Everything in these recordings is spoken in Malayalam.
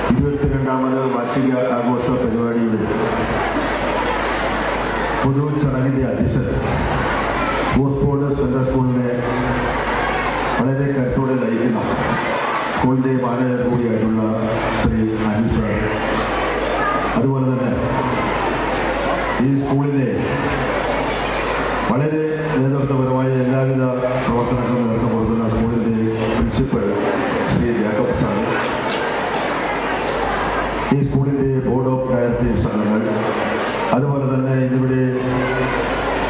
22ാമത് വാർഷിക ആഘോഷ പരിപാടിയുടെ പൊതു ചടങ്ങിൻ്റെ അധ്യക്ഷൻ ഓസ്ഫോർഡ് സെൻട്രൽ സ്കൂളിനെ വളരെ കരുത്തോടെ നയിക്കുന്ന സ്കൂളിൻ്റെ മാനേജർ കൂടിയായിട്ടുള്ള ശ്രീ അനീഷ് സാർ, അതുപോലെ തന്നെ ഈ സ്കൂളിലെ വളരെ നേതൃത്വപരമായ എല്ലാവിധ പ്രവർത്തനങ്ങളും നേതൃത്വം കൊടുക്കുന്ന സ്കൂളിൻ്റെ പ്രിൻസിപ്പൽ ശ്രീ ജേക്കബ് സാർ, ഈ സ്കൂളിൻ്റെ ബോർഡ് ഓഫ് ഡയറക്ടേഴ്സ് അംഗങ്ങൾ, അതുപോലെ തന്നെ ഇതിവിടെ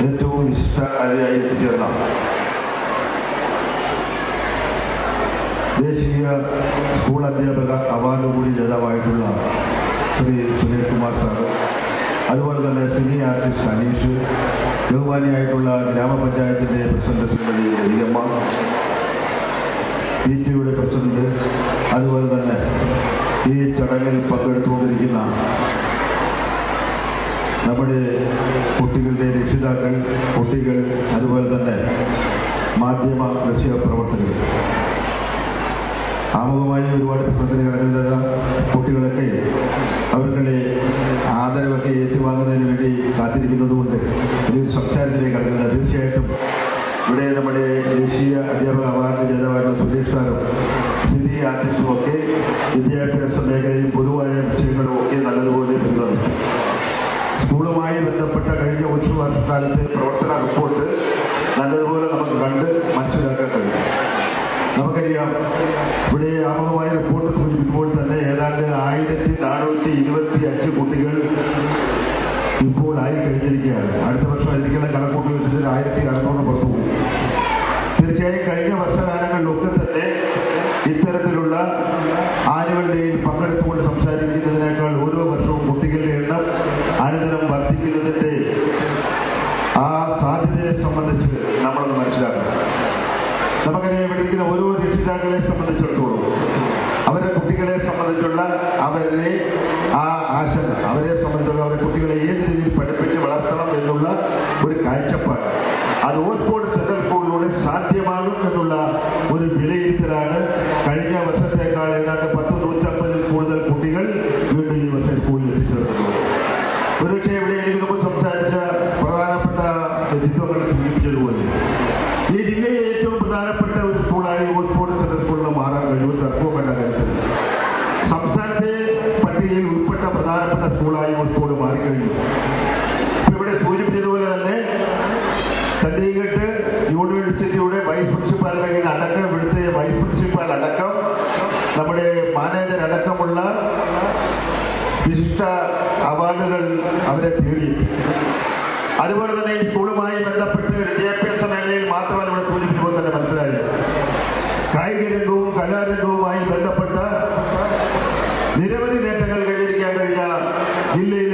ഏറ്റവും വിശിഷ്ട അതിഥിയായി എത്തിച്ചേർന്ന ദേശീയ സ്കൂൾ അധ്യാപക അവാർഡ് കൂടി ജേതാവായിട്ടുള്ള ശ്രീ സുരേഷ് കുമാർ സാർ, അതുപോലെ തന്നെ സിനി ആർട്ടിസ്റ്റ് അനീഷ്, ബഹുമാനിയായിട്ടുള്ള ഗ്രാമപഞ്ചായത്തിൻ്റെ പ്രസിഡന്റ് ശ്രീമതി രവിയമ്മ, PTയുടെ പ്രസിഡന്റ്, അതുപോലെ തന്നെ ഈ ചടങ്ങിൽ പങ്കെടുത്തുകൊണ്ടിരിക്കുന്ന നമ്മുടെ കുട്ടികളുടെ രക്ഷിതാക്കൾ, കുട്ടികൾ, അതുപോലെ തന്നെ മാധ്യമ ദൃശ്യ പ്രവർത്തകർ, ആമുഖമായി ഒരുപാട് പ്രശ്നത്തിൽ കടന്നിരുന്ന കുട്ടികളൊക്കെ അവർക്കുടെ ആദരവൊക്കെ ഏറ്റുവാങ്ങുന്നതിന് വേണ്ടി കാത്തിരിക്കുന്നതുകൊണ്ട് ഒരു സംസാരത്തിലേക്ക് കടക്കുന്നത്. തീർച്ചയായിട്ടും ഇവിടെ നമ്മുടെ ദേശീയ അധ്യാപക അവാർഡ് ജേതാവായിട്ടുള്ള സുരേഷ് സാറും സിനി ആർട്ടിസ്റ്റും ഒക്കെ വിദ്യാഭ്യാസ മേഖലയും പൊതുവായ വിഷയങ്ങളും ഒക്കെ നല്ലതുപോലെ പിന്തുണച്ചു. സ്കൂളുമായി ബന്ധപ്പെട്ട കഴിഞ്ഞ ഒരു വർഷക്കാലത്തെ പ്രവർത്തന റിപ്പോർട്ട് നല്ലതുപോലെ നമുക്ക് കണ്ട് മനസ്സിലാക്കാൻ കഴിയും. നമുക്കറിയാം, ഇവിടെ ആമുഖമായ റിപ്പോർട്ട് സൂചിപ്പിക്കുമ്പോൾ തന്നെ ഏതാണ്ട് 1425 കുട്ടികൾ ഇപ്പോൾ ആയി കഴിഞ്ഞിരിക്കുകയാണ്. അടുത്ത വർഷം അതിരിക്കുന്ന കണക്കൂട്ടൽ വെച്ചിട്ട് 1600 പുറത്തു പോകും. തീർച്ചയായും കഴിഞ്ഞ വർഷകാലങ്ങളിലൊക്കെ തന്നെ ഇത്തരത്തിലുള്ള ആനുവൽ ഡേയിൽ പങ്കെടുത്തുകൊണ്ട് സംസാരിക്കുന്നതിനേക്കാൾ ഓരോ വർഷവും കുട്ടികളുടെ എണ്ണം അനുദിനം വർദ്ധിക്കുന്നതിൻ്റെ ആ സാധ്യതയെ സംബന്ധിച്ച് നമ്മളൊന്ന് മനസ്സിലാക്കണം. നമുക്കറിയാം, ഇവിടെ ഇരിക്കുന്ന ഓരോ രക്ഷിതാക്കളെ സംബന്ധിച്ചിടത്തോളം അവരുടെ കുട്ടികളെ സംബന്ധിച്ചുള്ള അവരുടെ ആ ആശങ്ക, അവരെ സംബന്ധിച്ചുള്ള അവരുടെ കുട്ടികളെ ഏത് രീതിയിൽ പഠിപ്പിച്ച് വളർത്തണം എന്നുള്ള ഒരു കാഴ്ചപ്പാട് അത് ഓസ്ഫോർഡ് സെൻട്രൽ സ്കൂളിലൂടെ സാധ്യമാകും എന്നുള്ള ഒരു വിലയിരുത്തലാണ് കഴിഞ്ഞ വർഷത്തേക്കാൾ ഏതാണ്ട് 150 കൂടുതൽ കുട്ടികൾ വീണ്ടും ഈ വർഷം സ്കൂളിൽ എത്തിച്ചേർന്നത്. ഒരുപക്ഷെ ഇവിടെ എനിക്ക് മുമ്പ് സംസാരിച്ച പ്രധാനപ്പെട്ട വ്യക്തിത്വങ്ങൾ സൂചിപ്പിച്ചതുപോലെ ഈ ജില്ലയിലെ ഏറ്റവും പ്രധാനപ്പെട്ട ഒരു സ്കൂളായി ഓസ്ഫോർഡ് സെൻട്രൽ സ്കൂളിന് മാറാൻ കഴിയുമെന്ന് തർക്കവും വേണ്ട കാര്യത്തിൽ സംസ്ഥാനത്തെ പട്ടികയിൽ ഉൾപ്പെട്ട പ്രധാനപ്പെട്ട സ്കൂളായി ഓസ്ഫോർഡ് മാറിക്കഴിഞ്ഞു. ഇപ്പം ഇവിടെ സൂചിപ്പിച്ചതുപോലെ തന്നെ ചണ്ഡീഗഡ് യൂണിവേഴ്സിറ്റിയുടെ വൈസ് പ്രിൻസിപ്പാൾ അടക്കം, ഇവിടുത്തെ വൈസ് പ്രിൻസിപ്പാൾ അടക്കം, നമ്മുടെ മാനേജർ അടക്കമുള്ള വിശിഷ്ട അവാർഡുകൾ അവരെ തേടിയെത്തി. അതുപോലെ തന്നെ ഈ സ്കൂളുമായി ബന്ധപ്പെട്ട് വിദ്യാഭ്യാസ മേഖലയിൽ മാത്രമല്ല, ഇവിടെ സൂചിപ്പിക്കുമ്പോൾ തന്നെ മനസ്സിലായി, കായിക രംഗവും കലാരംഗവുമായി ബന്ധപ്പെട്ട നിരവധി നേട്ടങ്ങൾ കൈവരിക്കാൻ കഴിഞ്ഞ ജില്ലയിൽ